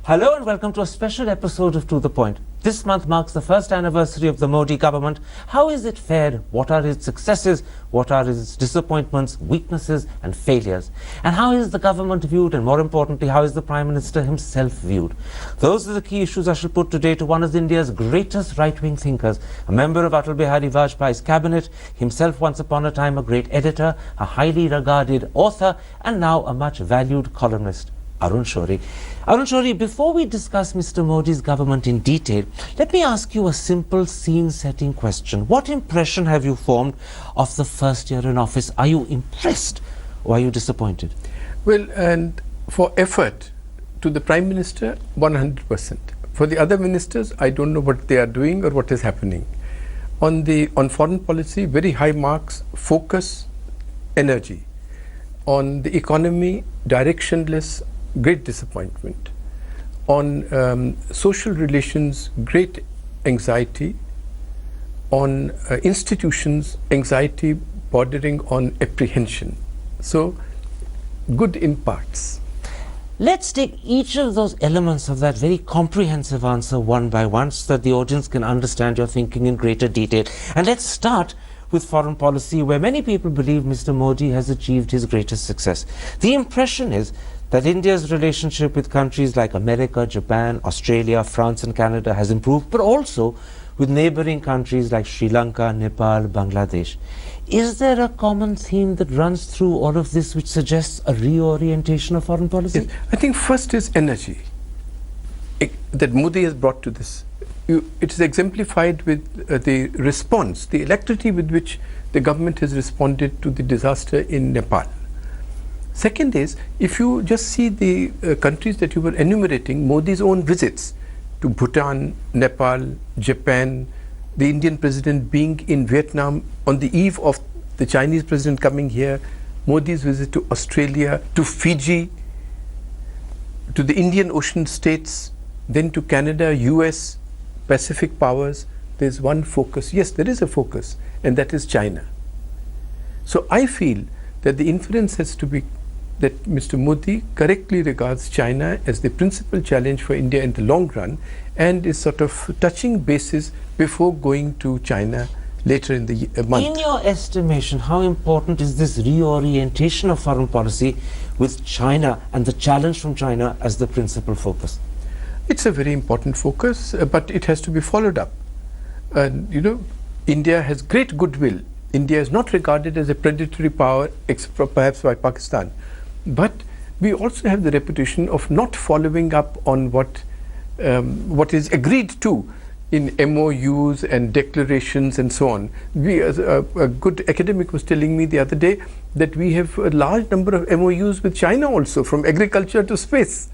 Hello and welcome to a special episode of To The Point. This month marks the first anniversary of the Modi government. How is it fared? What are its successes? What are its disappointments, weaknesses and failures? And how is the government viewed? And more importantly, how is the Prime Minister himself viewed? Those are the key issues I shall put today to one of India's greatest right-wing thinkers, a member of Atal Bihari Vajpayee's cabinet, himself once upon a time a great editor, a highly regarded author, and now a much valued columnist, Arun Shourie. Arun Shourie, before we discuss Mr. Modi's government in detail, let me ask you a simple scene-setting question. What impression have you formed of the first year in office? Are you impressed or are you disappointed? Well, and for effort, to the Prime Minister, 100%. For the other ministers, I don't know what they are doing or what is happening. On foreign policy, very high marks, focus, energy. On the economy, directionless, great disappointment. On social relations, great anxiety. On institutions, anxiety bordering on apprehension. So, good in parts. Let's take each of those elements of that very comprehensive answer one by one so that the audience can understand your thinking in greater detail. And let's start with foreign policy, where many people believe Mr. Modi has achieved his greatest success. The impression is that India's relationship with countries like America, Japan, Australia, France and Canada has improved, but also with neighboring countries like Sri Lanka, Nepal, Bangladesh. Is there a common theme that runs through all of this which suggests a reorientation of foreign policy? Yes, I think first is energy that Modi has brought to this. It is exemplified with the response, the alacrity with which the government has responded to the disaster in Nepal. Second is, if you just see the countries that you were enumerating, Modi's own visits to Bhutan, Nepal, Japan, the Indian president being in Vietnam on the eve of the Chinese president coming here, Modi's visit to Australia, to Fiji, to the Indian Ocean states, then to Canada, US, Pacific powers, there's one focus. Yes, there is a focus, and that is China. So I feel that the inference has to be that Mr. Modi correctly regards China as the principal challenge for India in the long run and is sort of touching bases before going to China later in the month. In your estimation, how important is this reorientation of foreign policy with China and the challenge from China as the principal focus? It's a very important focus, but it has to be followed up. You know, India has great goodwill. India is not regarded as a predatory power, except perhaps by Pakistan. But we also have the reputation of not following up on what is agreed to in MOUs and declarations and so on. We, as a good academic was telling me the other day that we have a large number of MOUs with China also, from agriculture to space.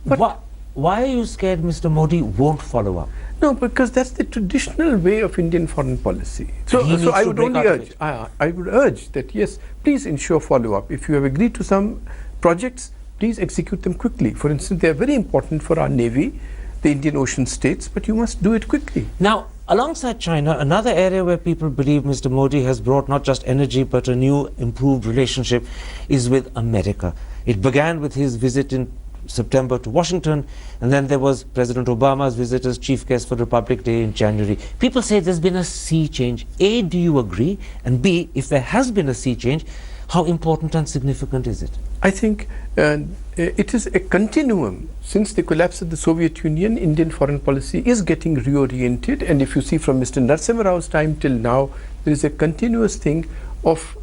But why are you scared Mr. Modi won't follow up? No, because that's the traditional way of Indian foreign policy. So I would only urge, I would urge that yes, please ensure follow-up. If you have agreed to some projects, please execute them quickly. For instance, they are very important for our Navy, the Indian Ocean states, but you must do it quickly. Now, alongside China, another area where people believe Mr. Modi has brought not just energy but a new improved relationship is with America. It began with his visit in September to Washington, and then there was President Obama's visit as chief guest for Republic Day in January. People say there's been a sea change. A, do you agree? And B, if there has been a sea change, how important and significant is it? I think it is a continuum. Since the collapse of the Soviet Union, Indian foreign policy is getting reoriented, and if you see from Mr. Narasimha Rao's time till now, there is a continuous thing of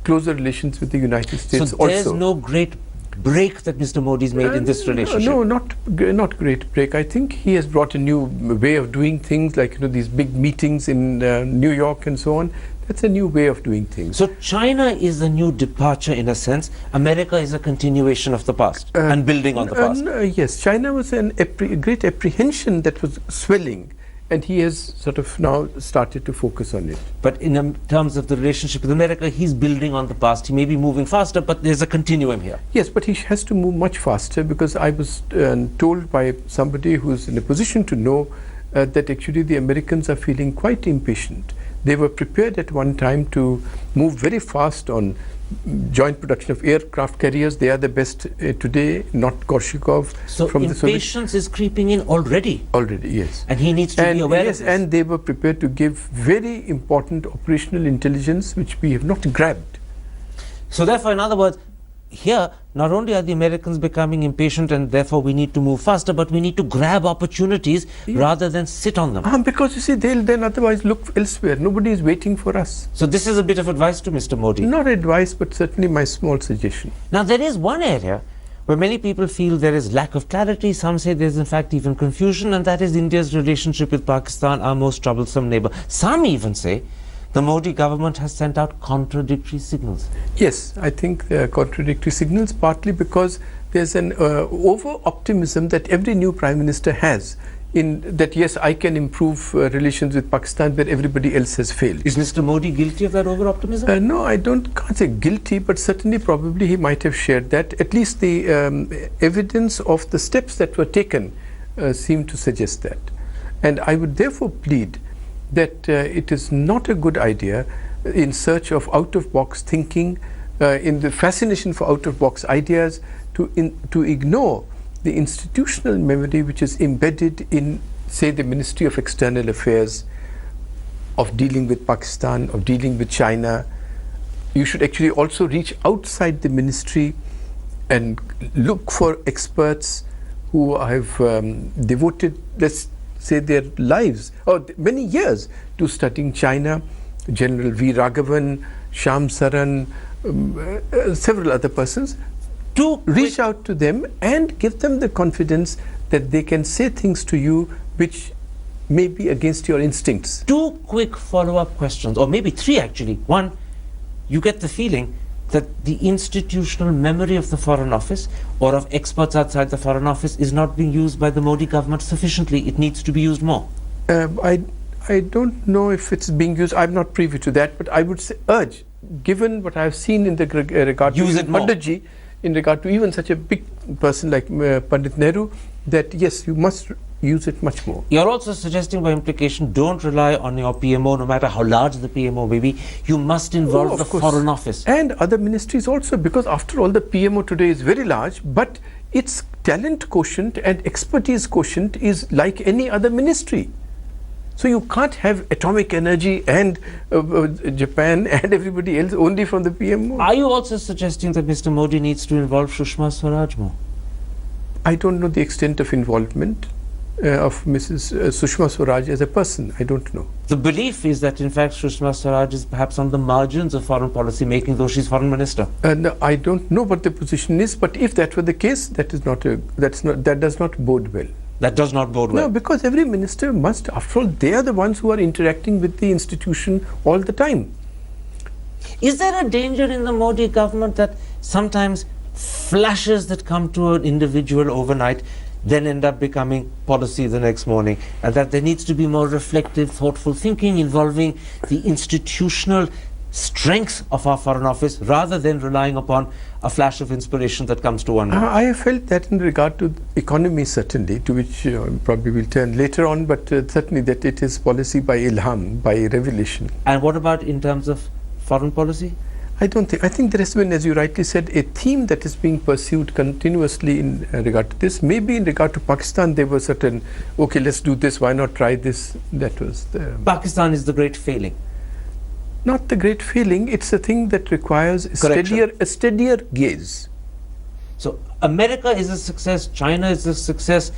closer relations with the United States so also. There's no great break that Mr. Modi's made in this relationship? No, not great break. I think he has brought a new way of doing things, like these big meetings in New York and so on. That's a new way of doing things. So China is a new departure in a sense. America is a continuation of the past and building on the past. Yes, China was a great apprehension that was swelling, and he has sort of now started to focus on it. But in terms of the relationship with America, he's building on the past. He may be moving faster, but there's a continuum here. Yes, but he has to move much faster, because I was told by somebody who's in a position to know that actually the Americans are feeling quite impatient. They were prepared at one time to move very fast on joint production of aircraft carriers. They are the best today, not Korshikov. So from impatience is creeping in already. Already, yes. And he needs to be aware yes, of this. and they were prepared to give very important operational intelligence, which we have not grabbed. So therefore, in other words, here, not only are the Americans becoming impatient and therefore we need to move faster, but we need to grab opportunities rather than sit on them. Because you see, they'll then otherwise look elsewhere. Nobody is waiting for us. So this is a bit of advice to Mr. Modi. Not advice, but certainly my small suggestion. Now, there is one area where many people feel there is lack of clarity. Some say there's in fact even confusion, and that is India's relationship with Pakistan, our most troublesome neighbor. Some even say the Modi government has sent out contradictory signals. Yes, I think there are contradictory signals, partly because there's an over-optimism that every new Prime Minister has, in that, yes, I can improve relations with Pakistan where everybody else has failed. Is Mr. Modi guilty of that over-optimism? No, I can't say guilty, but certainly probably he might have shared that. At least the evidence of the steps that were taken seem to suggest that. And I would therefore plead that it is not a good idea, in search of out-of-box thinking, in the fascination for out-of-box ideas, to ignore the institutional memory which is embedded in, say, the Ministry of External Affairs, of dealing with Pakistan, of dealing with China. You should actually also reach outside the ministry and look for experts who have devoted, let's say, their lives or many years to studying China. General V. Raghavan, Shyam Saran, several other persons. To reach out to them and give them the confidence that they can say things to you which may be against your instincts. Two quick follow-up questions, or maybe three actually. One, you get the feeling that the institutional memory of the Foreign Office or of experts outside the Foreign Office is not being used by the Modi government sufficiently. It needs to be used more. I don't know if it's being used. I'm not privy to that, but I would say, urge, given what I've seen in the regard to Panditji, in regard to even such a big person like Pandit Nehru, that yes, you must use it much more. You're also suggesting by implication, don't rely on your PMO, no matter how large the PMO may be. You must involve the Foreign Office. And other ministries also, because after all, the PMO today is very large, but its talent quotient and expertise quotient is like any other ministry. So you can't have atomic energy and Japan and everybody else only from the PMO. Are you also suggesting that Mr. Modi needs to involve Sushma Swaraj more? I don't know the extent of involvement of Mrs. Sushma Swaraj as a person. I don't know. The belief is that in fact Sushma Swaraj is perhaps on the margins of foreign policy making, though she's foreign minister. No, I don't know what the position is, but if that were the case, that does not bode well. That does not bode well. No, because every minister must, after all, they are the ones who are interacting with the institution all the time. Is there a danger in the Modi government that sometimes flashes that come to an individual overnight then end up becoming policy the next morning, and that there needs to be more reflective, thoughtful thinking involving the institutional strength of our Foreign Office rather than relying upon a flash of inspiration that comes to one? I have felt that in regard to economy, certainly, to which probably we'll turn later on, but certainly that it is policy by ilham, by revelation. And what about in terms of foreign policy? I think there has been, as you rightly said, a theme that is being pursued continuously in regard to this. Maybe in regard to Pakistan, there was certain, okay, let's do this, why not try this? That was the... Pakistan is the great failing. Not the great failing, it's a thing that requires a steadier gaze. So America is a success, China is a success,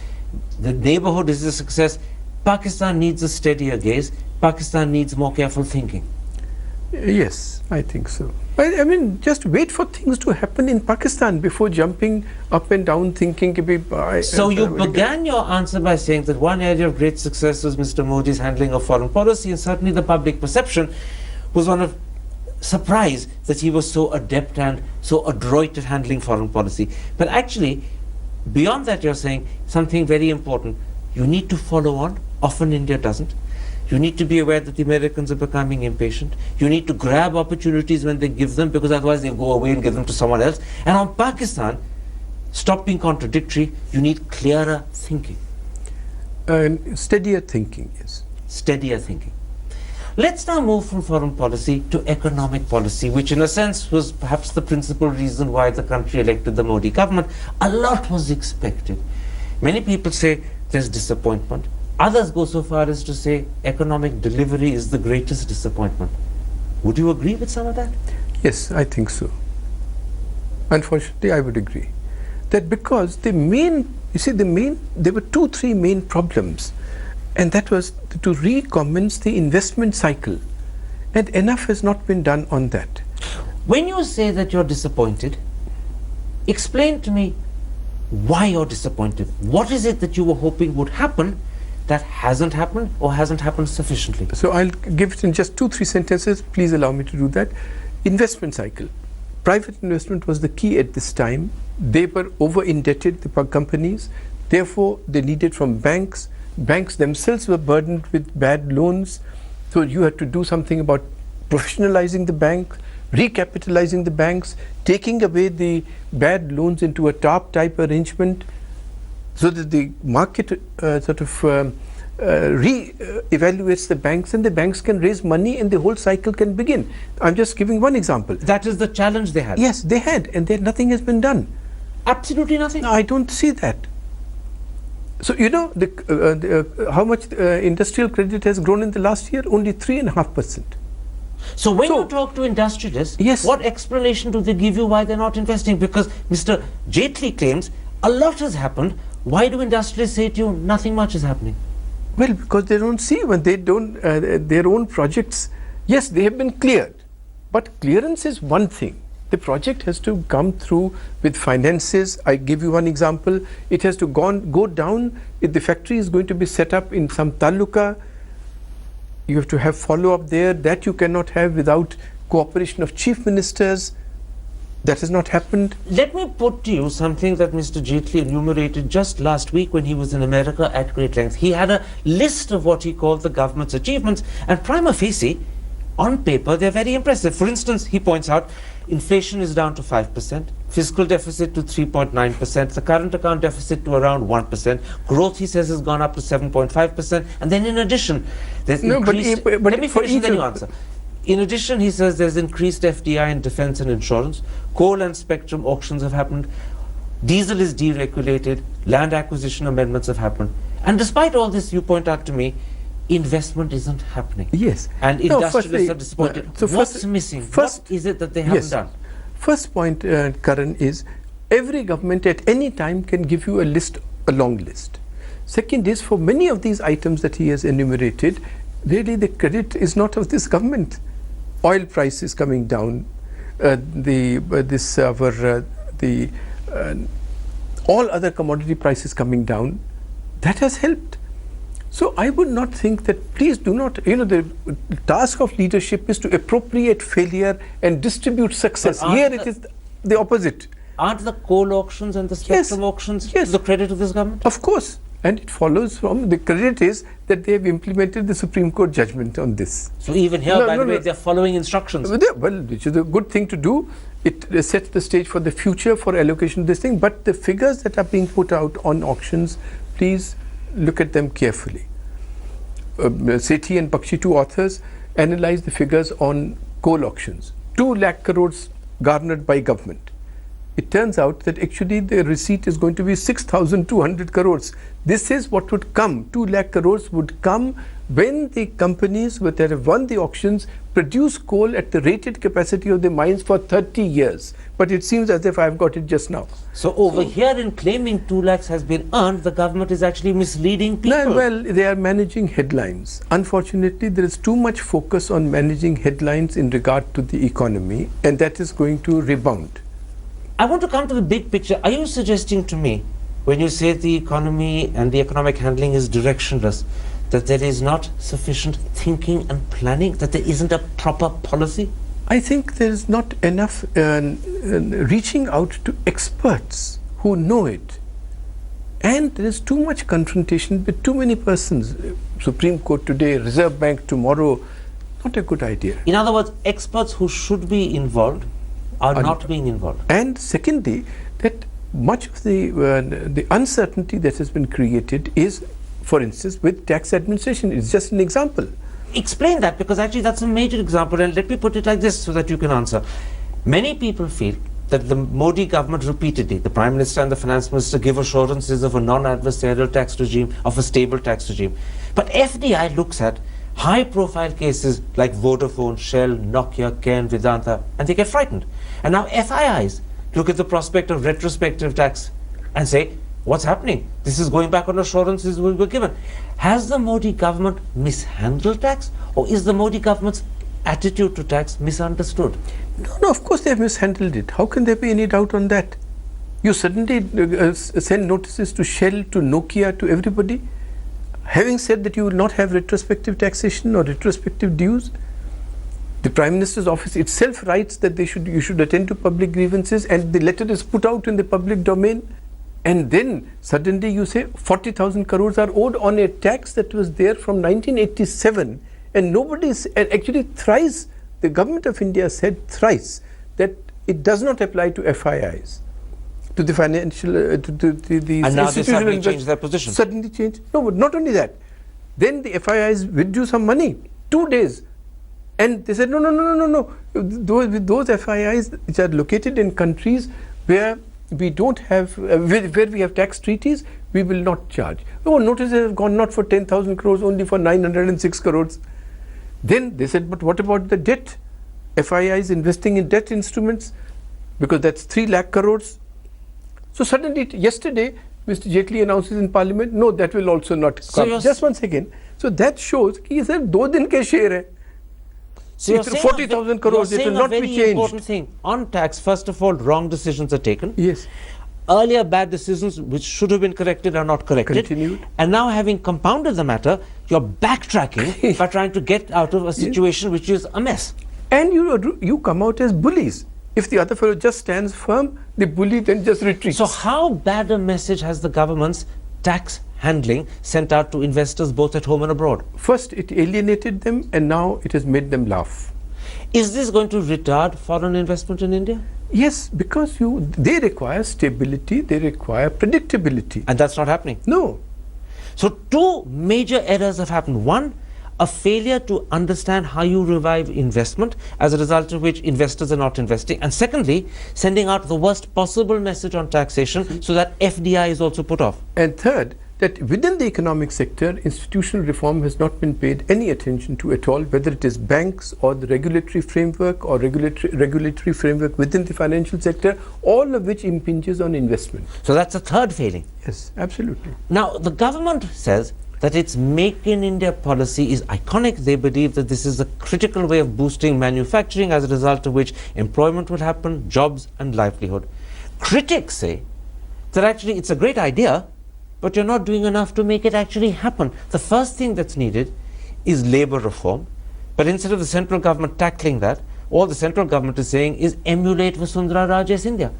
the neighborhood is a success. Pakistan needs a steadier gaze. Pakistan needs more careful thinking. Yes, I think so. I mean, just wait for things to happen in Pakistan before jumping up and down thinking. So you began your answer by saying that one area of great success was Mr. Modi's handling of foreign policy, and certainly the public perception was one of surprise that he was so adept and so adroit at handling foreign policy. But actually, beyond that, you're saying something very important. You need to follow on. Often India doesn't. You need to be aware that the Americans are becoming impatient. You need to grab opportunities when they give them, because otherwise they go away and give them to someone else. And on Pakistan, stop being contradictory. You need clearer thinking. Steadier thinking, yes. Steadier thinking. Let's now move from foreign policy to economic policy, which in a sense was perhaps the principal reason why the country elected the Modi government. A lot was expected. Many people say there's disappointment. Others go so far as to say economic delivery is the greatest disappointment. Would you agree with some of that? Yes, I think so. Unfortunately, I would agree. That because there were three main problems. And that was to recommence the investment cycle. And enough has not been done on that. When you say that you're disappointed, explain to me why you're disappointed. What is it that you were hoping would happen that hasn't happened or hasn't happened sufficiently? So I'll give it in just 2-3 sentences. Please allow me to do that. Investment cycle. Private investment was the key at this time. They were over-indebted, the companies. Therefore, they needed from banks. Banks themselves were burdened with bad loans. So you had to do something about professionalizing the bank, recapitalizing the banks, taking away the bad loans into a TARP type arrangement, so that the market re-evaluates the banks, and the banks can raise money and the whole cycle can begin. I'm just giving one example. That is the challenge they had. Yes, they had, and nothing has been done. Absolutely nothing? No, I don't see that. So you know how much industrial credit has grown in the last year? Only 3.5%. So when you talk to industrialists, yes, what explanation do they give you why they're not investing? Because Mr. Jaitley claims a lot has happened. Why do industrialists say to you nothing much is happening? Well, because they don't see when they don't their own projects. Yes, they have been cleared, but clearance is one thing. The project has to come through with finances. I give you one example. It has to go down. If the factory is going to be set up in some taluka, you have to have follow-up there. That you cannot have without cooperation of chief ministers. That has not happened. Let me put to you something that Mr. Jaitley enumerated just last week when he was in America at great length. He had a list of what he called the government's achievements, and prima facie, on paper, they're very impressive. For instance, he points out, inflation is down to 5%, fiscal deficit to 3.9%, the current account deficit to around 1%, growth, he says, has gone up to 7.5%, and then in addition, there's increased... Let me finish and then you answer. In addition, he says there's increased FDI in defense and insurance, coal and spectrum auctions have happened, diesel is deregulated, land acquisition amendments have happened. And despite all this, you point out to me, investment isn't happening. Yes. And industrialists are disappointed. So what's missing? What is it that they haven't done? First point, Karan, is every government at any time can give you a long list. Second is, for many of these items that he has enumerated, really the credit is not of this government. Oil prices coming down, all other commodity prices coming down, that has helped. So I would not think that, please do not, the task of leadership is to appropriate failure and distribute success. Here it is the opposite. Aren't the coal auctions and the spectrum auctions the credit of this government? Of course. And it follows from, the credit is that they have implemented the Supreme Court judgment on this. So even here, by the way, they're following instructions. Well, which is a good thing to do. It sets the stage for the future for allocation of this thing. But the figures that are being put out on auctions, please look at them carefully. Sethi and Bakshi, two authors, analyze the figures on coal auctions. 2 lakh crores garnered by government. It turns out that actually the receipt is going to be 6,200 crores. This is what would come. 2 lakh crores would come when the companies that have won the auctions produce coal at the rated capacity of the mines for 30 years. But it seems as if I've got it just now. So over here, in claiming 2 lakhs has been earned, the government is actually misleading people. Well, they are managing headlines. Unfortunately, there is too much focus on managing headlines in regard to the economy, and that is going to rebound. I want to come to the big picture. Are you suggesting to me, when you say the economy and the economic handling is directionless, that there is not sufficient thinking and planning, that there isn't a proper policy? I think there is not enough reaching out to experts who know it. And there is too much confrontation with too many persons. Supreme Court today, Reserve Bank tomorrow, not a good idea. In other words, experts who should be involved are not being involved. And secondly, that much of the uncertainty that has been created is, for instance, with tax administration. It's just an example. Explain that, because actually that's a major example, and let me put it like this so that you can answer. Many people feel that the Modi government repeatedly, the Prime Minister and the Finance Minister, give assurances of a non-adversarial tax regime, of a stable tax regime. But FDI looks at high-profile cases like Vodafone, Shell, Nokia, Cairn, Vedanta, and they get frightened. And now FIIs look at the prospect of retrospective tax and say, what's happening? This is going back on assurances we were given. Has the Modi government mishandled tax, or is the Modi government's attitude to tax misunderstood? No, of course they have mishandled it. How can there be any doubt on that? You suddenly send notices to Shell, to Nokia, to everybody, having said that you will not have retrospective taxation or retrospective dues. The Prime Minister's office itself writes that you should attend to public grievances, and the letter is put out in the public domain. And then suddenly you say 40,000 crores are owed on a tax that was there from 1987, and actually thrice, the government of India said thrice that it does not apply to FIIs, to the financial, to the and now they suddenly changed their position. Suddenly changed. No, but not only that. Then the FIIs withdrew some money, 2 days. And they said, no. Those FIIs which are located in countries where we don't have, where we have tax treaties, we will not charge. Oh, notices have gone not for 10,000 crores, only for 906 crores. Then they said, but what about the debt? FIIs investing in debt instruments, because that's 3 lakh crores. So suddenly, yesterday, Mr. Jaitley announces in Parliament, no, that will also not come. Just 1 second. So that shows, he said, 2 din ke share hai. So you're 40,000 crores, it will not be changed. Important thing. On tax, first of all, wrong decisions are taken. Yes. Earlier bad decisions which should have been corrected are not corrected. Continued. And now, having compounded the matter, you're backtracking by trying to get out of a situation which is a mess. And you come out as bullies. If the other fellow just stands firm, the bully then just retreats. So how bad a message has the government's tax handling sent out to investors both at home and abroad? First, it alienated them, and now it has made them laugh. Is this going to retard foreign investment in India? Yes, because they require stability, they require predictability. And that's not happening? No. So 2 major errors have happened. One, a failure to understand how you revive investment, as a result of which investors are not investing. And secondly, sending out the worst possible message on taxation so that FDI is also put off. And third, that within the economic sector, institutional reform has not been paid any attention to at all, whether it is banks or the regulatory framework or regulatory framework within the financial sector, all of which impinges on investment. So that's a third failing. Yes, absolutely. Now, the government says that its Make in India policy is iconic. They believe that this is a critical way of boosting manufacturing, as a result of which employment will happen, jobs and livelihood. Critics say that actually it's a great idea, but you're not doing enough to make it actually happen. The first thing that's needed is labor reform, but instead of the central government tackling that, all the central government is saying is emulate Vasundhara Raje's India.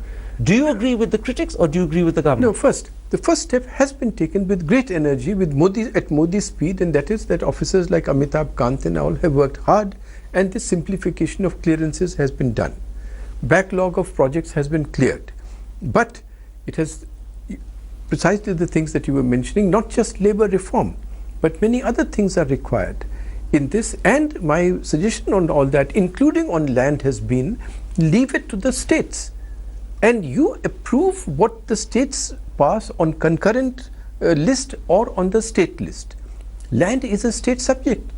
Do you agree with the critics, or do you agree with the government? No, the first step has been taken with great energy, at Modi's speed, and that is that officers like Amitabh Kant and all have worked hard, and this simplification of clearances has been done. Backlog of projects has been cleared. But it has precisely the things that you were mentioning, not just labor reform, but many other things are required in this. And my suggestion on all that, including on land, has been leave it to the states. And you approve what the states pass on concurrent list or on the state list. Land is a state subject.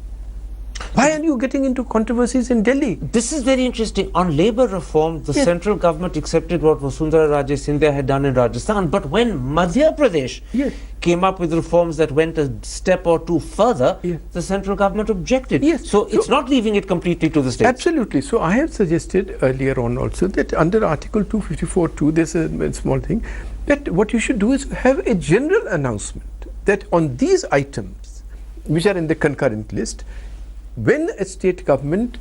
Why are you getting into controversies in Delhi? This is very interesting. On labor reform, the central government accepted what Vasundhara Raje Scindia had done in Rajasthan. But when Madhya Pradesh came up with reforms that went a step or 2 further, the central government objected. So it's not leaving it completely to the states. Absolutely. So I have suggested earlier on also that under Article 254(2), there's a small thing, that what you should do is have a general announcement that on these items, which are in the concurrent list, when a state government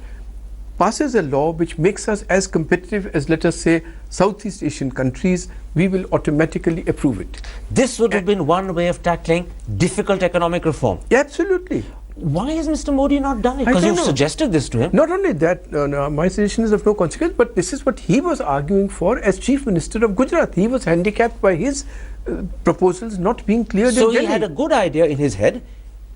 passes a law which makes us as competitive as, let us say, Southeast Asian countries, we will automatically approve it. This would have been one way of tackling difficult economic reform. Absolutely. Why has Mr. Modi not done it? Because you've suggested this to him. Not only that, my suggestion is of no consequence, but this is what he was arguing for as Chief Minister of Gujarat. He was handicapped by his proposals not being cleared in Delhi. So he had a good idea in his head.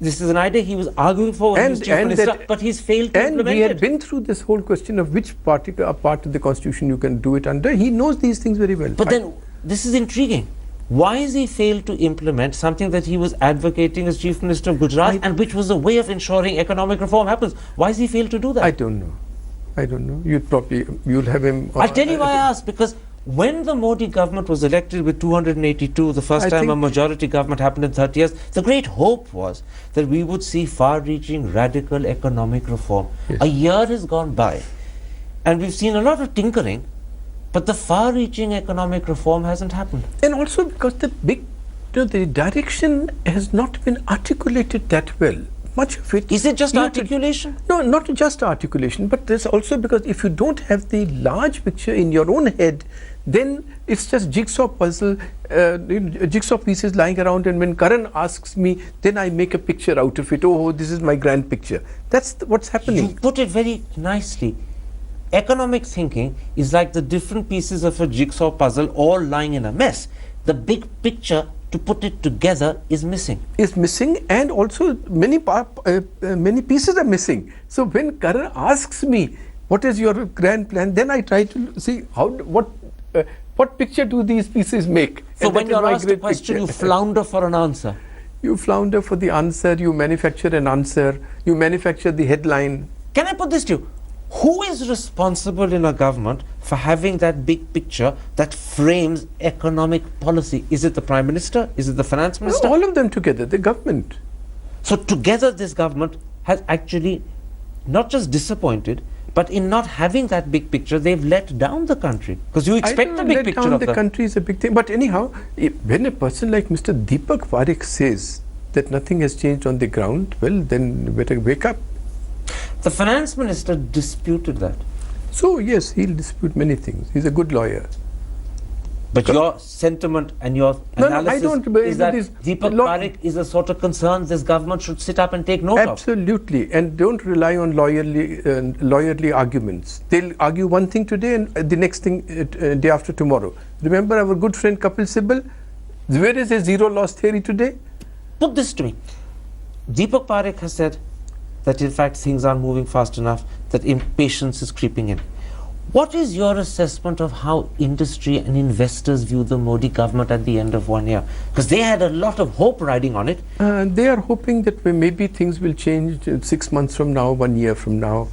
This is an idea he was arguing for when he was chief minister, but he's failed to implement it. And we had been through this whole question of which part of the constitution you can do it under. He knows these things very well. But then, this is intriguing. Why has he failed to implement something that he was advocating as chief minister of Gujarat and which was a way of ensuring economic reform happens? Why has he failed to do that? I don't know. You'll have him. I'll tell you why I asked, because when the Modi government was elected with 282, the first time a majority government happened in 30 years, the great hope was that we would see far-reaching radical economic reform. Yes. A year has gone by and we've seen a lot of tinkering, but the far-reaching economic reform hasn't happened. And also because the direction has not been articulated that well. Much of it. Is it just articulation? No, not just articulation, but there's also because if you don't have the large picture in your own head, then it's just jigsaw pieces lying around, and when Karan asks me, then I make a picture out of it. Oh, this is my grand picture. That's what's happening. You put it very nicely. Economic thinking is like the different pieces of a jigsaw puzzle all lying in a mess. The big picture, to put it together, is missing. And also many pieces are missing. So when Karan asks me, what is your grand plan, then I try to see what picture do these pieces make. So when you're asked a question, you flounder for an answer. You flounder for the answer, you manufacture an answer, you manufacture the headline. Can I put this to you? Who is responsible in a government for having that big picture that frames economic policy? Is it the Prime Minister? Is it the Finance Minister? All of them together, the government. So together this government has actually not just disappointed, but in not having that big picture, they've let down the country. Because you expect the big picture of the country is a big thing. But anyhow, when a person like Mr. Deepak Parekh says that nothing has changed on the ground, well, then you better wake up. The Finance Minister disputed that. So yes, he'll dispute many things. He's a good lawyer. But your sentiment and your analysis is that Deepak Parekh is a sort of concern this government should sit up and take note of. Absolutely, and don't rely on lawyerly arguments. They'll argue one thing today and the next thing day after tomorrow. Remember our good friend Kapil Sibal? Where is his zero loss theory today? Put this to me. Deepak Parekh has said that in fact things aren't moving fast enough, that impatience is creeping in. What is your assessment of how industry and investors view the Modi government at the end of 1 year? Because they had a lot of hope riding on it. They are hoping that maybe things will change 6 months from now, 1 year from now.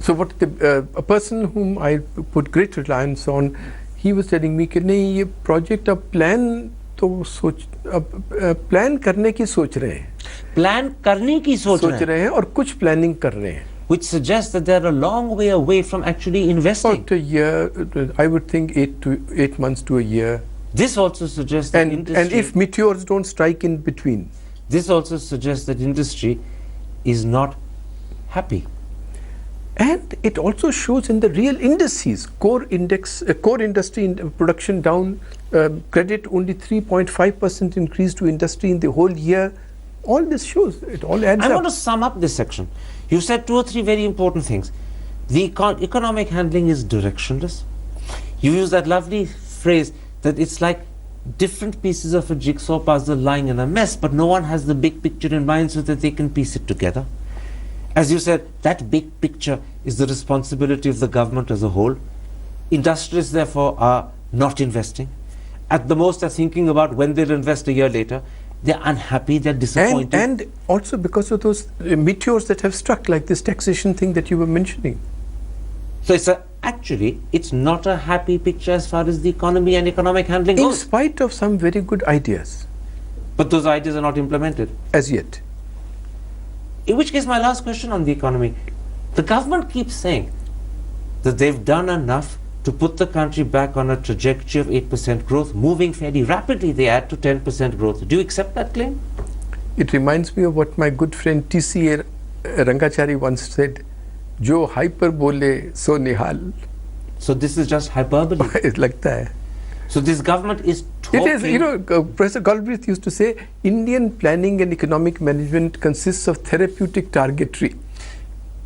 So what a person whom I put great reliance on, he was telling me कि नहीं ये project अब plan करने की सोच रहे हैं. Plan करने की सोच रहे हैं और कुछ planning कर रहे हैं. Which suggests that they're a long way away from actually investing. About a year, I would think 8 months to a year. This also suggests that industry... And if meteors don't strike in between. This also suggests that industry is not happy. And it also shows in the real indices, core industry production down, credit only 3.5% increase to industry in the whole year. All this shows, it all adds up. I want to sum up this section. You said 2 or 3 very important things. The economic handling is directionless. You use that lovely phrase that it's like different pieces of a jigsaw puzzle lying in a mess, but no one has the big picture in mind so that they can piece it together. As you said, that big picture is the responsibility of the government as a whole. Industrialists, therefore, are not investing. At the most, they're thinking about when they'll invest a year later. They're unhappy, they're disappointed. And also because of those meteors that have struck, like this taxation thing that you were mentioning. So actually, it's not a happy picture as far as the economy and economic handling goes. In spite of some very good ideas. But those ideas are not implemented. As yet. In which case, my last question on the economy. The government keeps saying that they've done enough to put the country back on a trajectory of 8% growth, moving fairly rapidly they add to 10% growth. Do you accept that claim? It reminds me of what my good friend T.C.A. Rangachari once said, Jo hyper bole so nihal. So this is just hyperbole. It's like that. So this government is talking... It is, Professor Galbraith used to say, Indian planning and economic management consists of therapeutic targetry.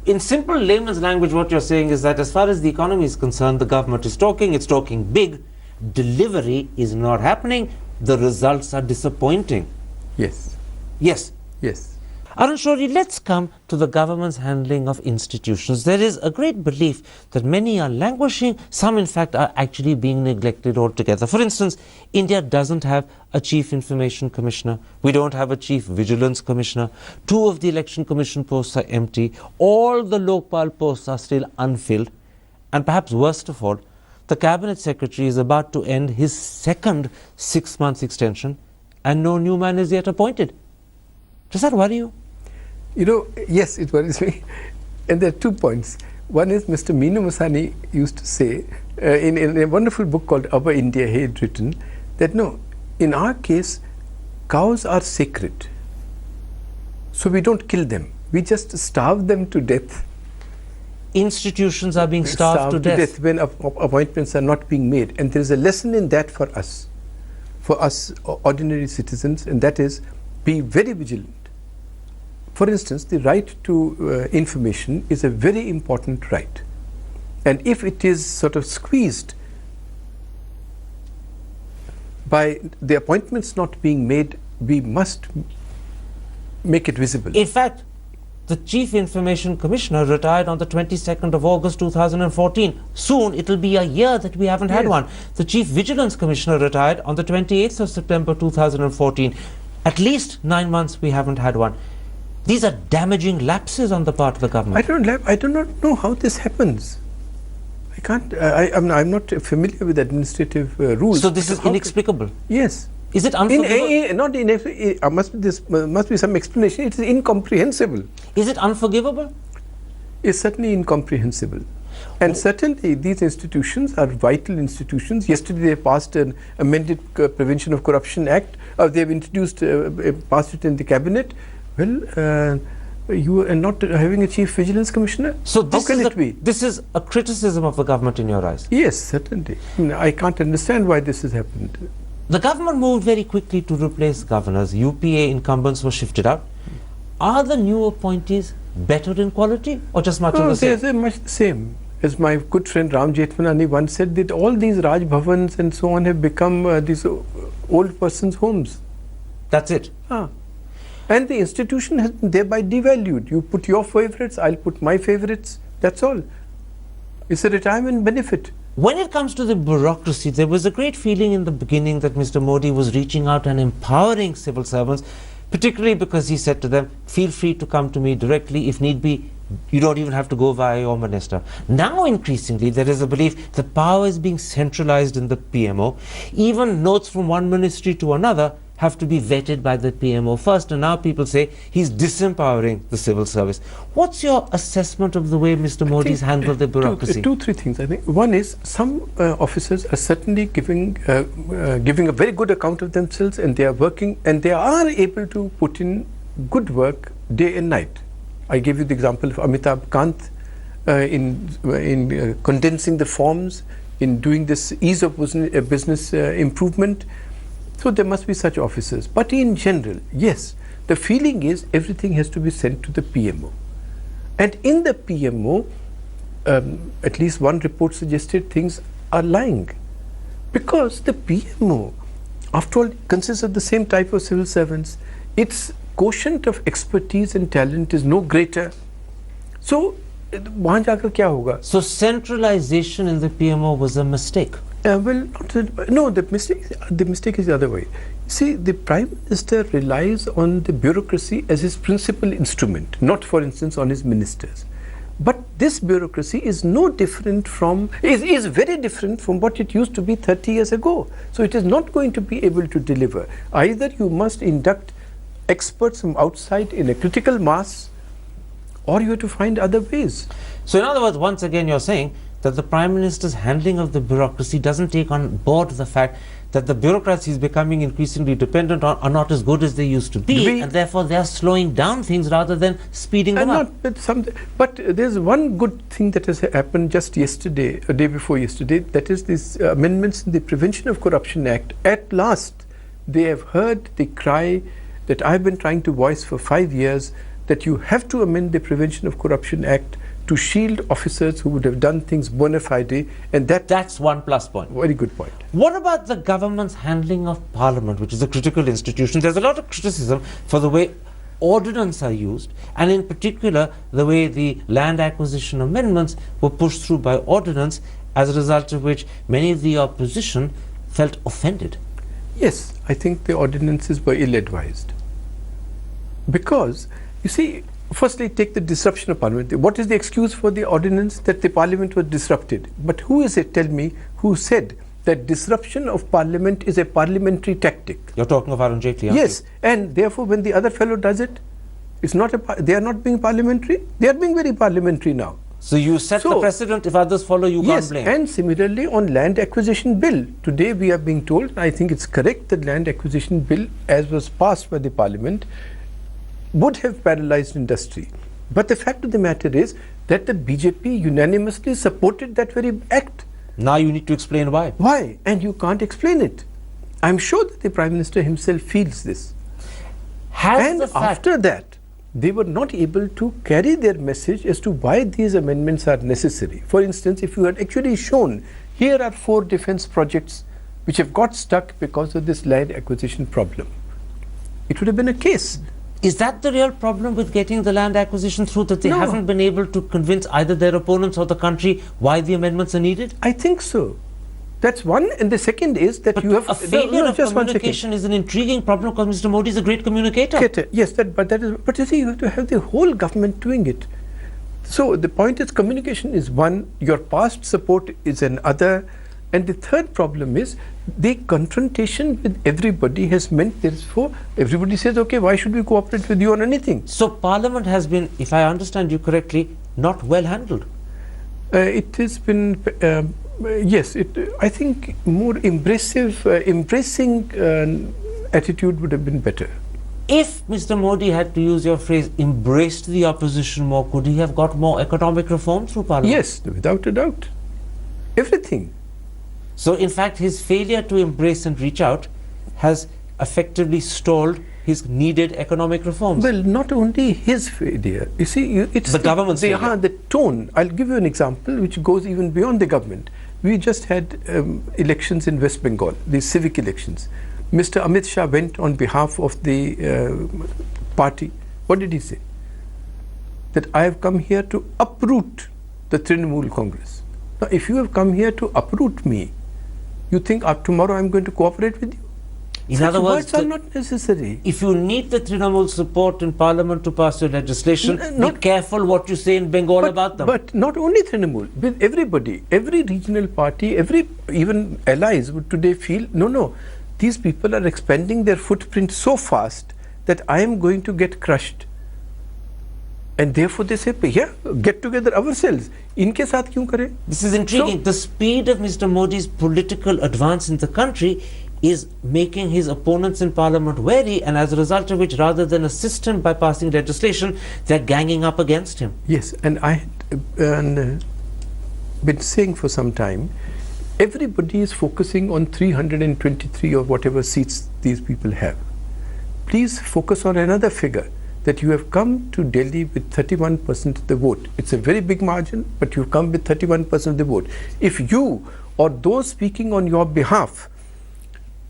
In simple layman's language, what you're saying is that as far as the economy is concerned, the government is talking, it's talking big. Delivery is not happening. The results are disappointing. Yes. Yes. Yes. Arun Shourie, let's come to the government's handling of institutions. There is a great belief that many are languishing, some in fact are actually being neglected altogether. For instance, India doesn't have a Chief Information Commissioner, we don't have a Chief Vigilance Commissioner, 2 of the Election Commission posts are empty, all the Lokpal posts are still unfilled, and perhaps worst of all, the Cabinet Secretary is about to end his second 6-month extension and no new man is yet appointed. Does that worry you? You know, yes, it worries me. And there are 2 points. One is Mr. Meenu Masani used to say in a wonderful book called Our India, he had written that no, in our case, cows are sacred. So we don't kill them. We just starve them to death. Institutions are being starved to death when appointments are not being made. And there is a lesson in that for us ordinary citizens, and that is be very vigilant. For instance, the right to information is a very important right. And if it is sort of squeezed by the appointments not being made, we must make it visible. In fact, the Chief Information Commissioner retired on the 22nd of August 2014. Soon it will be a year that we haven't had one. The Chief Vigilance Commissioner retired on the 28th of September 2014. At least 9 months we haven't had one. These are damaging lapses on the part of the government. I do not know how this happens. I can't. I'm not familiar with administrative rules. So this is inexplicable. Yes. Is it unforgivable? Must be some explanation. It is incomprehensible. Is it unforgivable? It's certainly incomprehensible. And certainly these institutions are vital institutions. Yesterday they passed an amended Prevention of Corruption Act. They have introduced, passed it in the cabinet. Well, you are not having a Chief Vigilance Commissioner? So how can it be? This is a criticism of the government in your eyes? Yes, certainly. I can't understand why this has happened. The government moved very quickly to replace governors. UPA incumbents were shifted out. Are the new appointees better in quality or just much of the same? They're much the same. As my good friend Ram Jethmanani once said, that all these Raj Bhavans and so on have become these old persons' homes. That's it? And the institution has been thereby devalued. You put your favorites, I'll put my favorites. That's all. It's a retirement benefit. When it comes to the bureaucracy, there was a great feeling in the beginning that Mr. Modi was reaching out and empowering civil servants, particularly because he said to them, feel free to come to me directly. If need be, you don't even have to go via your minister. Now increasingly there is a belief that power is being centralized in the PMO. Even notes from one ministry to another have to be vetted by the PMO first, and now people say he's disempowering the civil service. What's your assessment of the way Mr. Modi's handled the bureaucracy? 2-3 things, I think. One is some officers are certainly giving a very good account of themselves, and they are working, and they are able to put in good work day and night. I gave you the example of Amitabh Kant in condensing the forms, in doing this ease of business improvement. So there must be such officers. But in general, yes, the feeling is everything has to be sent to the PMO. And in the PMO, at least one report suggested things are lying. Because the PMO, after all, consists of the same type of civil servants. Its quotient of expertise and talent is no greater. So, वहाँ जाकर क्या होगा? So centralization in the PMO was a mistake. No, the mistake is the other way. See, the Prime Minister relies on the bureaucracy as his principal instrument, not, for instance, on his ministers. But this bureaucracy is no different from, is very different from what it used to be 30 years ago. So it is not going to be able to deliver. Either you must induct experts from outside in a critical mass, or you have to find other ways. So in other words, once again you're saying that the Prime Minister's handling of the bureaucracy doesn't take on board the fact that the bureaucracy is becoming increasingly dependent on are not as good as they used to be, and therefore they are slowing down things rather than speeding them up. But there's one good thing that has happened just yesterday, a day before yesterday, that is these amendments in the Prevention of Corruption Act. At last, they have heard the cry that I've been trying to voice for 5 years, that you have to amend the Prevention of Corruption Act to shield officers who would have done things bona fide, and that's one plus point. Very good point. What about the government's handling of Parliament, which is a critical institution? There's a lot of criticism for the way ordinance are used, and in particular the way the land acquisition amendments were pushed through by ordinance, as a result of which many of the opposition felt offended. Yes, I think the ordinances were ill-advised. Because, you see, firstly take the disruption of parliament. What is the excuse for the ordinance? That the parliament was disrupted. But who is it, tell me, who said that disruption of parliament is a parliamentary tactic? You're talking of Arun Jaitley, aren't Yes, and therefore when the other fellow does it, it's not they are not being parliamentary. They are being very parliamentary now. So you set the precedent. If others follow, you can't blame. And similarly on land acquisition bill. Today we are being told, I think it's correct, that land acquisition bill as was passed by the parliament would have paralyzed industry. But the fact of the matter is that the BJP unanimously supported that very act. Now you need to explain why. Why? And you can't explain it. I'm sure that the Prime Minister himself feels this. And after that, they were not able to carry their message as to why these amendments are necessary. For instance, if you had actually shown, here are 4 defense projects which have got stuck because of this land acquisition problem, it would have been a case. Is that the real problem with getting the land acquisition through, that they haven't been able to convince either their opponents or the country why the amendments are needed? I think so. That's one. And the second is that you have... A failure of communication is an intriguing problem, because Mr. Modi is a great communicator. Yes, but you see, you have to have the whole government doing it. So the point is, communication is one, your past support is another, and the third problem is the confrontation with everybody has meant, therefore, everybody says, okay, why should we cooperate with you on anything? So Parliament has been, if I understand you correctly, not well handled. It has been... yes, I think more embracing attitude would have been better. If Mr. Modi had, to use your phrase, embraced the opposition more, could he have got more economic reform through Parliament? Yes, without a doubt. Everything. So in fact, his failure to embrace and reach out has effectively stalled his needed economic reforms. Well, not only his failure. You see, it's the government's failure. The tone. I'll give you an example which goes even beyond the government. We just had elections in West Bengal, the civic elections. Mr. Amit Shah went on behalf of the party. What did he say? That I have come here to uproot the Trinamool Congress. Now, if you have come here to uproot me, you think tomorrow I'm going to cooperate with you? In other words, are not necessary. If you need the Trinamool support in Parliament to pass your legislation, be careful what you say in Bengal about them. But not only Trinamool, with everybody, every regional party, even allies would today feel, no, these people are expanding their footprint so fast that I am going to get crushed. And therefore they say, yeah, get together ourselves. Inke saath kyun kare? This is intriguing. The speed of Mr. Modi's political advance in the country is making his opponents in Parliament wary, and as a result of which, rather than assist him by passing legislation, they're ganging up against him. Yes, and I had been saying for some time, everybody is focusing on 323 or whatever seats these people have. Please focus on another figure, that you have come to Delhi with 31% of the vote. It's a very big margin, but you've come with 31% of the vote. If you or those speaking on your behalf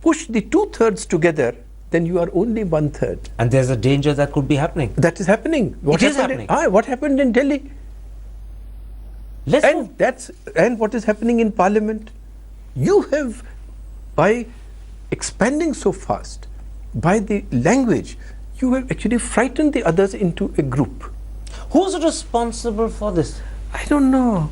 push the 2/3 together, then you are only 1/3. And there's a danger that could be happening. That is happening. It is happening. What happened in Delhi? And what is happening in Parliament? You have, by expanding so fast, by the language, you have actually frightened the others into a group. Who's responsible for this? I don't know.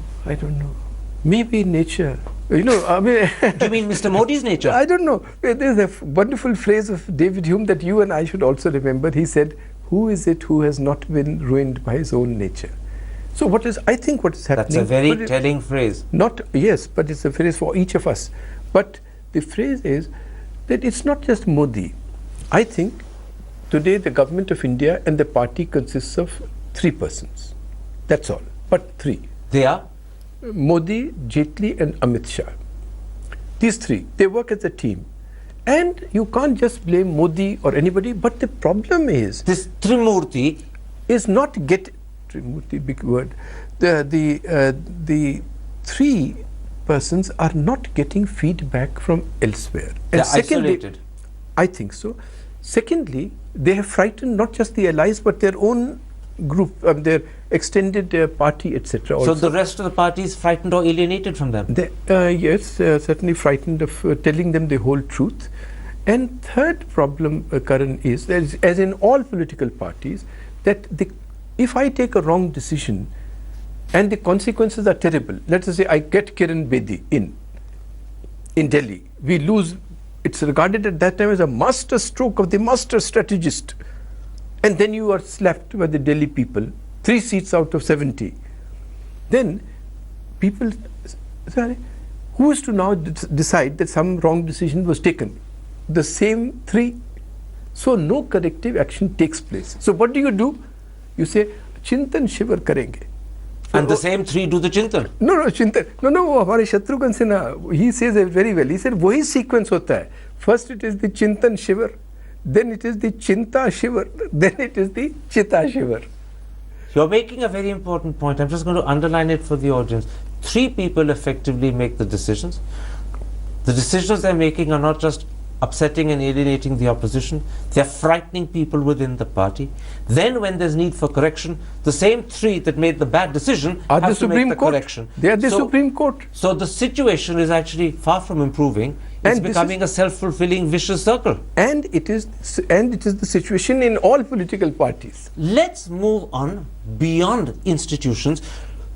Maybe nature. You know, I mean... Do you mean Mr. Modi's nature? I don't know. There's a wonderful phrase of David Hume that you and I should also remember. He said, who is it who has not been ruined by his own nature? So I think what is happening... That's a very telling phrase. Yes, but it's a phrase for each of us. But the phrase is that it's not just Modi. I think today the government of India and the party consists of 3 persons. That's all. But 3. They are? Modi, Jaitley and Amit Shah. These 3, they work as a team. And you can't just blame Modi or anybody, but the problem is... This Trimurti is not Trimurti, big word. The 3 persons are not getting feedback from elsewhere. They're isolated. I think so. Secondly, they have frightened not just the allies but their own group, their extended party, etc. So the rest of the party is frightened or alienated from them? Yes, certainly frightened of telling them the whole truth. And third problem, Karan, is that as in all political parties, that if I take a wrong decision and the consequences are terrible, let us say I get Kiran Bedi in Delhi, we lose. It's regarded at that time as a master stroke of the master strategist. And then you are slapped by the Delhi people, 3 seats out of 70. Then people, sorry, who is to now decide that some wrong decision was taken? The same 3. So no corrective action takes place. So what do? You say, Chintan Shivar karenge. And the same 3 do the Chintan? No, Chintan. No, हमारे Shatrughan Sinha, he says it very well. He said, वही sequence होता है. First it is the Chintan Shivar, then it is the Chinta Shivar, then it is the Chita Shivar. You're making a very important point. I'm just going to underline it for the audience. 3 people effectively make the decisions. The decisions they're making are not just upsetting and alienating the opposition, they're frightening people within the party. Then when there's need for correction, the same 3 that made the bad decision have to make the correction. They are the Supreme Court. So the situation is actually far from improving. It's becoming a self-fulfilling vicious circle. And it is the situation in all political parties. Let's move on beyond institutions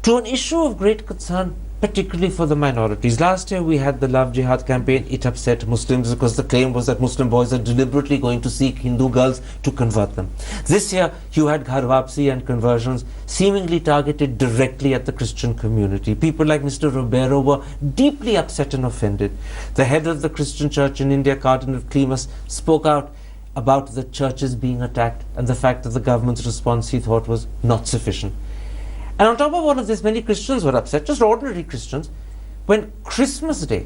to an issue of great concern, particularly for the minorities. Last year we had the Love Jihad campaign. It upset Muslims because the claim was that Muslim boys are deliberately going to seek Hindu girls to convert them. This year you had Ghar Wapsi and conversions seemingly targeted directly at the Christian community. People like Mr. Ribeiro were deeply upset and offended. The head of the Christian church in India, Cardinal Clemus, spoke out about the churches being attacked and the fact that the government's response, he thought, was not sufficient. And on top of all of this, many Christians were upset, just ordinary Christians, when Christmas Day,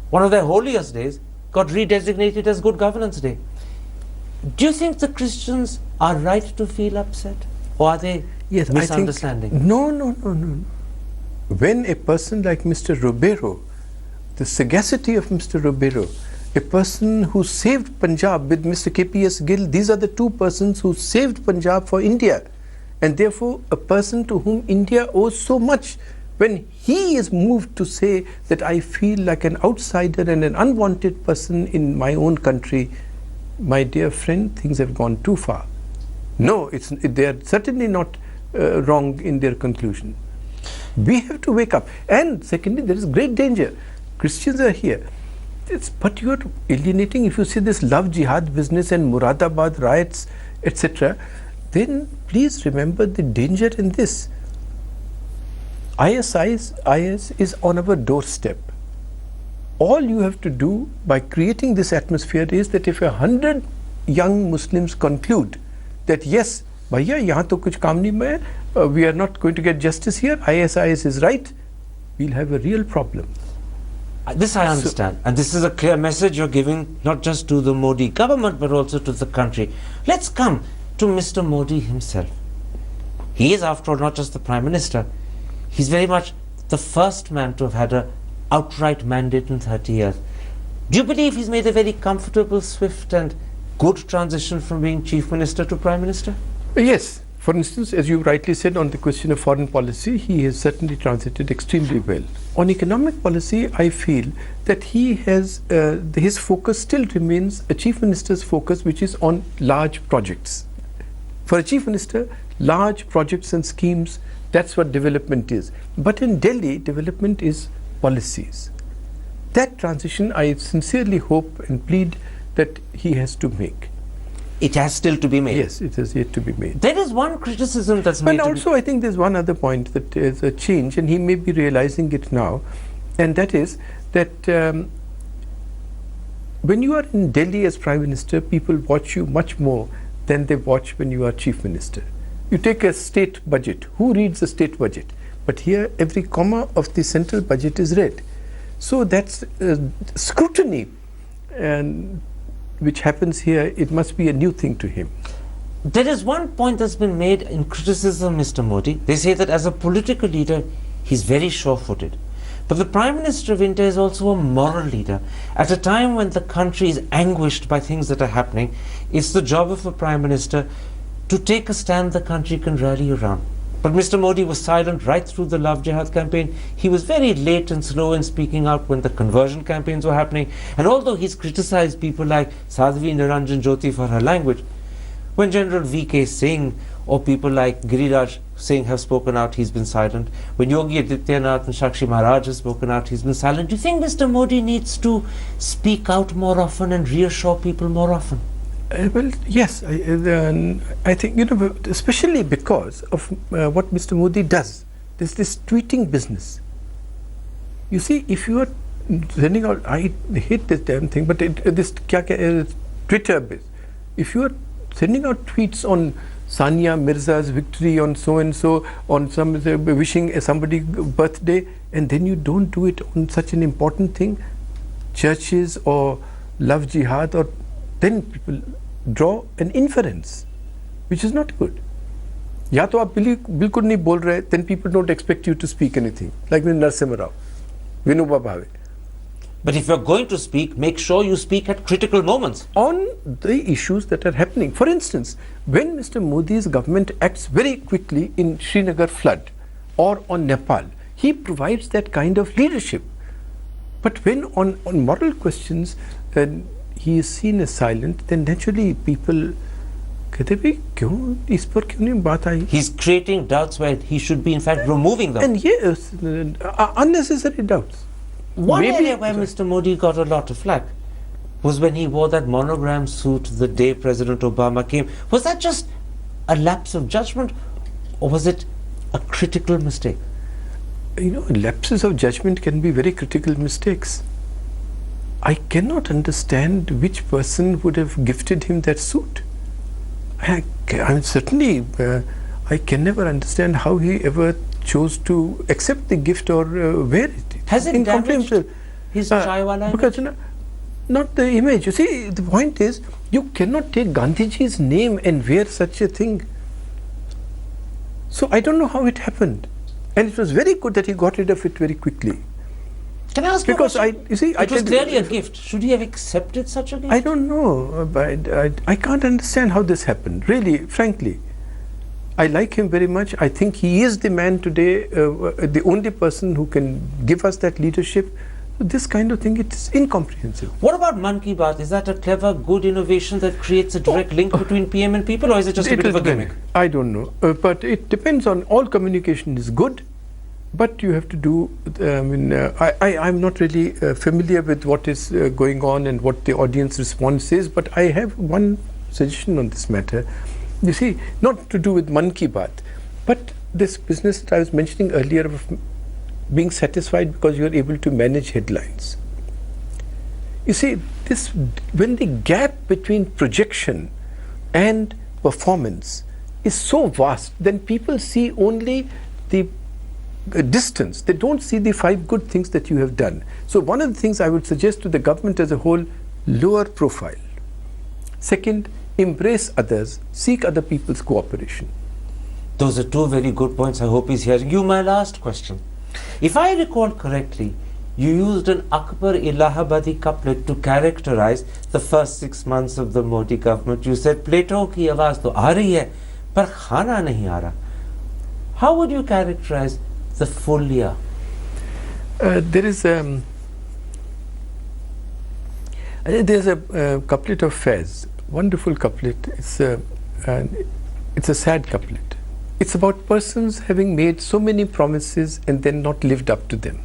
one of their holiest days, got redesignated as Good Governance Day. Do you think the Christians are right to feel upset? Or are they misunderstanding? No. When a person like Mr. Ribeiro, the sagacity of Mr. Ribeiro, a person who saved Punjab with Mr. KPS Gill, these are the 2 persons who saved Punjab for India. And therefore, a person to whom India owes so much, when he is moved to say that I feel like an outsider and an unwanted person in my own country, my dear friend, things have gone too far. No, they are certainly not wrong in their conclusion. We have to wake up. And secondly, there is great danger. Christians are here. But you are alienating, if you say this love jihad business and Muradabad riots, etc., then please remember the danger in this. IS is on our doorstep. All you have to do by creating this atmosphere is that if 100 young Muslims conclude that yes, bhaiya, yahan to kuch kaam nahi hai, we are not going to get justice here, IS is right, we'll have a real problem. This I understand, and this is a clear message you're giving not just to the Modi government but also to the country. Let's come to Mr. Modi himself. He is, after all, not just the Prime Minister. He's very much the first man to have had an outright mandate in 30 years. Do you believe he's made a very comfortable, swift and good transition from being Chief Minister to Prime Minister? Yes. For instance, as you rightly said, on the question of foreign policy, he has certainly transited extremely well. On economic policy, I feel that he has, his focus still remains a Chief Minister's focus, which is on large projects. For a Chief Minister, large projects and schemes, that's what development is. But in Delhi, development is policies. That transition, I sincerely hope and plead that he has to make. It has still to be made. Yes, it has yet to be made. There is one criticism that's made. But also, I think there's one other point that is a change, and he may be realizing it now, and that is that when you are in Delhi as Prime Minister, people watch you much more than they watch when you are Chief Minister. You take a state budget. Who reads the state budget? But here, every comma of the central budget is read. So that's scrutiny, and which happens here, it must be a new thing to him. There is one point that's been made in criticism of Mr. Modi. They say that as a political leader, he's very sure-footed. But the Prime Minister of India is also a moral leader. At a time when the country is anguished by things that are happening, it's the job of a Prime Minister to take a stand the country can rally around. But Mr. Modi was silent right through the Love Jihad campaign. He was very late and slow in speaking out when the conversion campaigns were happening. And although he's criticized people like Sadhvi Niranjan Jyoti for her language, when General V.K. Singh or people like Giriraj Singh have spoken out, he's been silent. When Yogi Adityanath and Shakshi Maharaj have spoken out, he's been silent. Do you think Mr. Modi needs to speak out more often and reassure people more often? Well, yes, I think, especially because of what Mr. Modi does. There's this tweeting business. You see, if you are sending out, I hate this damn thing, but this Twitter bit, if you are sending out tweets on Sania Mirza's victory, on so and so, on some wishing somebody birthday, and then you don't do it on such an important thing, churches or Love Jihad, or then people draw an inference, which is not good. या तो आप बिल्कुल नहीं बोल रहे, then people don't expect you to speak anything, like Narasimha Rao, Vinoba Bhave. But if you're going to speak, make sure you speak at critical moments. On the issues that are happening. For instance, when Mr. Modi's government acts very quickly in Srinagar flood or on Nepal, he provides that kind of leadership. But when on moral questions he is seen as silent, then naturally people he's creating doubts where he should be in fact removing them. And yes, unnecessary doubts. One area where Mr. Modi got a lot of flack was when he wore that monogram suit the day President Obama came. Was that just a lapse of judgment, or was it a critical mistake? Lapses of judgment can be very critical mistakes. I cannot understand which person would have gifted him that suit. I certainly I can never understand how he ever chose to accept the gift or wear it. Has it damaged his chaiwala image? Because not the image. You see, the point is, you cannot take Gandhiji's name and wear such a thing. So I don't know how it happened, and it was very good that he got rid of it very quickly. Can I ask you? Because it was clearly a gift. Should he have accepted such a gift? I don't know, but I can't understand how this happened. Really, frankly. I like him very much. I think he is the man today, the only person who can give us that leadership. This kind of thing, it's incomprehensible. What about Man Ki Baat? Is that a clever, good innovation that creates a direct link between PM and people, or is it just a bit of a gimmick? I don't know. But it depends on, all communication is good, but you have to do, I'm not really familiar with what is going on and what the audience response is, but I have one suggestion on this matter. You see, not to do with Man Ki Baat, but this business that I was mentioning earlier of being satisfied because you are able to manage headlines. You see, when the gap between projection and performance is so vast, then people see only the distance. They don't see the 5 good things that you have done. So one of the things I would suggest to the government as a whole, lower profile. Second, embrace others, seek other people's cooperation. Those are 2 very good points. I hope he's hearing you. My last question. If I recall correctly, you used an Akbar Allahabadi couplet to characterize the first 6 months of the Modi government. You said, Plato ki awaaz to aa rahi hai, par khana nahi aa raha. How would you characterize the full year? There's a couplet of Faiz. Wonderful couplet. It's a sad couplet. It's about persons having made so many promises and then not lived up to them.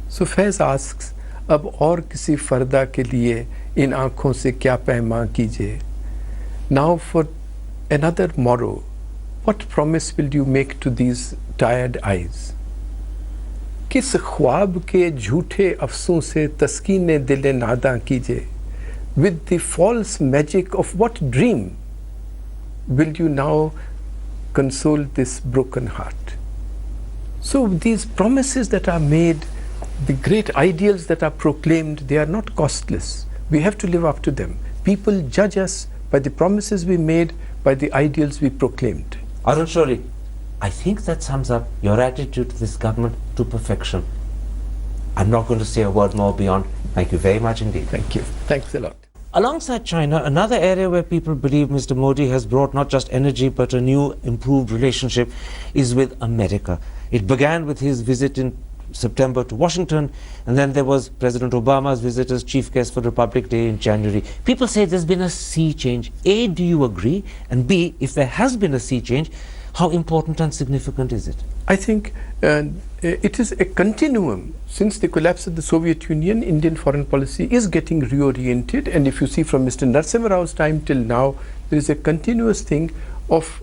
So Faiz asks, अब और किसी फर्दा के लिए इन आँखों से क्या पैमा कीजिए? Now for another morrow, what promise will you make to these tired eyes? किस ख्वाब के झूठे अफसों से तस्कीने दिल नादा कीजिए? With the false magic of what dream will you now console this broken heart? So these promises that are made, the great ideals that are proclaimed, they are not costless. We have to live up to them. People judge us by the promises we made, by the ideals we proclaimed. Arun Shourie, I think that sums up your attitude to this government to perfection. I'm not going to say a word more beyond. Thank you very much indeed. Thank you. Thanks a lot. Alongside China, another area where people believe Mr. Modi has brought not just energy but a new improved relationship is with America. It began with his visit in September to Washington, and then there was President Obama's visit as chief guest for Republic Day in January. People say there's been a sea change. A, do you agree? And B, if there has been a sea change, how important and significant is it? I think it is a continuum. Since the collapse of the Soviet Union, Indian foreign policy is getting reoriented, and if you see from Mr. Narasimha Rao's time till now, there is a continuous thing of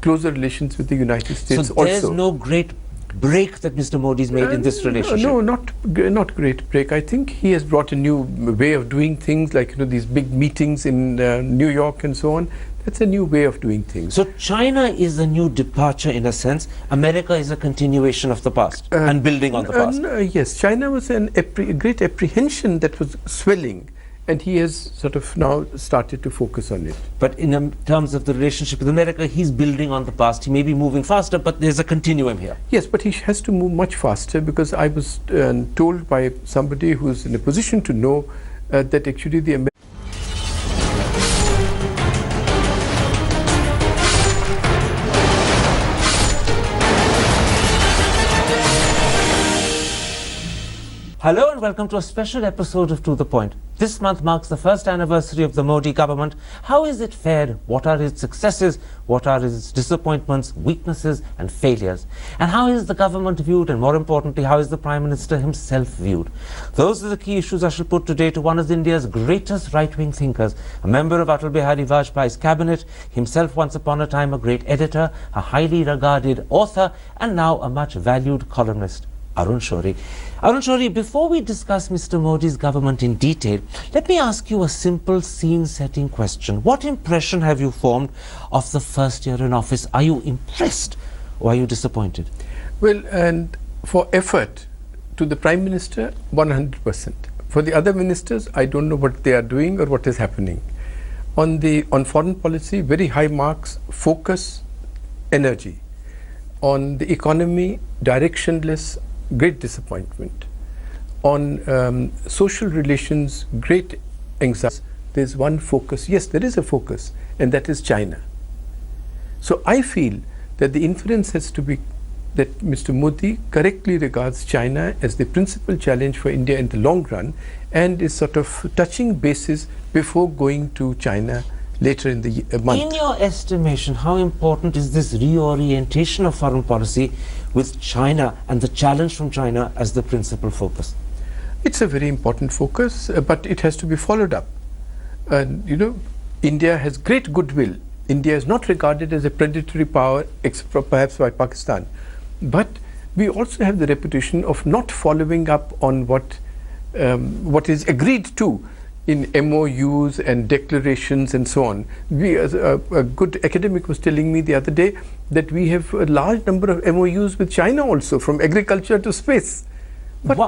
closer relations with the United States. So there's no great break that Mr. Modi's made in this relationship? No, not great break. I think he has brought a new way of doing things, like these big meetings in New York and so on. That's a new way of doing things. So China is a new departure in a sense. America is a continuation of the past and building on the past. Yes, China was a great apprehension that was swelling, and he has sort of now started to focus on it. But in terms of the relationship with America, he's building on the past. He may be moving faster, but there's a continuum here. Yes, but he has to move much faster, because I was told by somebody who's in a position to know that actually the Hello and welcome to a special episode of To The Point. This month marks the first anniversary of the Modi government. How is it fared? What are its successes? What are its disappointments, weaknesses and failures? And how is the government viewed, and more importantly, how is the Prime Minister himself viewed? Those are the key issues I shall put today to one of India's greatest right-wing thinkers, a member of Atal Bihari Vajpayee's cabinet, himself once upon a time a great editor, a highly regarded author and now a much valued columnist, Arun Shourie. Arun Shourie, before we discuss Mr. Modi's government in detail, let me ask you a simple scene-setting question. What impression have you formed of the first year in office? Are you impressed or are you disappointed? Well, and for effort, to the Prime Minister, 100%. For the other ministers, I don't know what they are doing or what is happening. On foreign policy, very high marks, focus, energy. On the economy, directionless, great disappointment. On social relations, great anxiety. There's one focus. Yes, there is a focus, and that is China. So I feel that the inference has to be that Mr. Modi correctly regards China as the principal challenge for India in the long run, and is sort of touching bases before going to China later in the month. In your estimation, how important is this reorientation of foreign policy with China and the challenge from China as the principal focus? It's a very important focus, but it has to be followed up. India has great goodwill. India is not regarded as a predatory power, except perhaps by Pakistan. But we also have the reputation of not following up on what is agreed to in MOUs and declarations and so on. We, as a good academic was telling me the other day, that we have a large number of MOUs with China also, from agriculture to space. But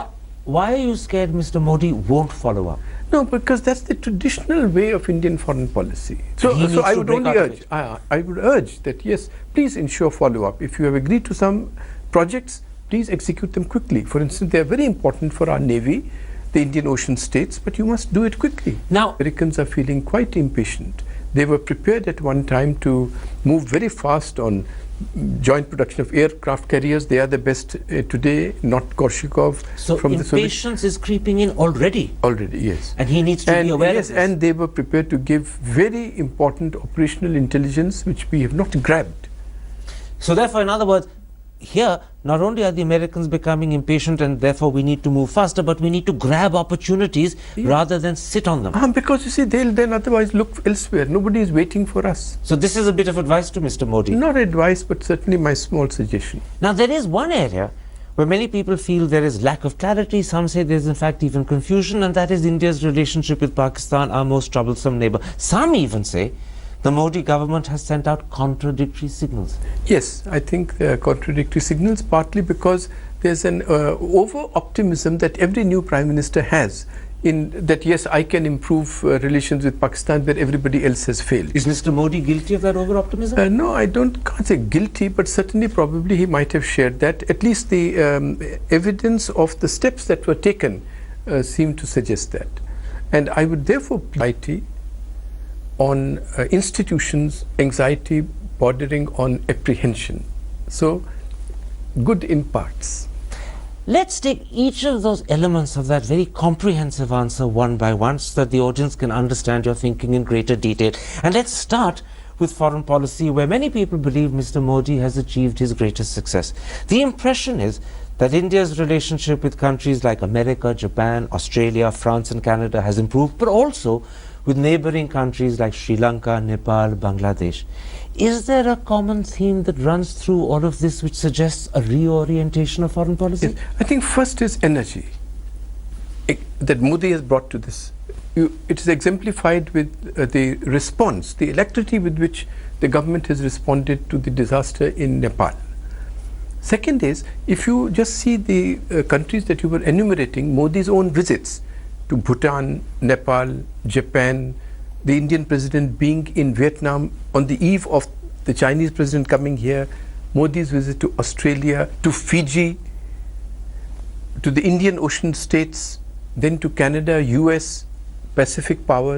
why are you scared Mr. Modi won't follow up? No, because that's the traditional way of Indian foreign policy. So I would only urge, I would urge that yes, please ensure follow up. If you have agreed to some projects, please execute them quickly. For instance, they are very important for our Navy, the Indian Ocean states, but you must do it quickly. Now, Americans are feeling quite impatient. They were prepared at one time to move very fast on joint production of aircraft carriers. They are the best today, not Korshikov. So from impatience is creeping in already? Already, yes. And he needs to be aware of this? And they were prepared to give very important operational intelligence, which we have not grabbed. So therefore, in other words, here, not only are the Americans becoming impatient and therefore we need to move faster, but we need to grab opportunities rather than sit on them. Because you see, they'll then otherwise look elsewhere. Nobody is waiting for us. So this is a bit of advice to Mr. Modi? Not advice, but certainly my small suggestion. Now there is one area where many people feel there is lack of clarity. Some say there is in fact even confusion, and that is India's relationship with Pakistan, our most troublesome neighbor. Some even say the Modi government has sent out contradictory signals. Yes, I think there are contradictory signals, partly because there's an over-optimism that every new Prime Minister has in that, yes, I can improve relations with Pakistan where everybody else has failed. Is Mr. Modi guilty of that over-optimism? No, I can't say guilty, but certainly probably he might have shared that. At least the evidence of the steps that were taken seem to suggest that. And I would therefore anxiety on institutions, anxiety bordering on apprehension. So, good in parts. Let's take each of those elements of that very comprehensive answer one by one so that the audience can understand your thinking in greater detail. And let's start with foreign policy, where many people believe Mr. Modi has achieved his greatest success. The impression is that India's relationship with countries like America, Japan, Australia, France and Canada has improved, but also with neighboring countries like Sri Lanka, Nepal, Bangladesh. Is there a common theme that runs through all of this which suggests a reorientation of foreign policy? Yes. I think first is energy that Modi has brought to this. It is exemplified with the response, the alacrity with which the government has responded to the disaster in Nepal. Second is, if you just see the countries that you were enumerating, Modi's own visits to Bhutan, Nepal, Japan, the Indian president being in Vietnam on the eve of the Chinese president coming here, Modi's visit to Australia, to Fiji, to the Indian Ocean states, then to Canada, US, Pacific powers.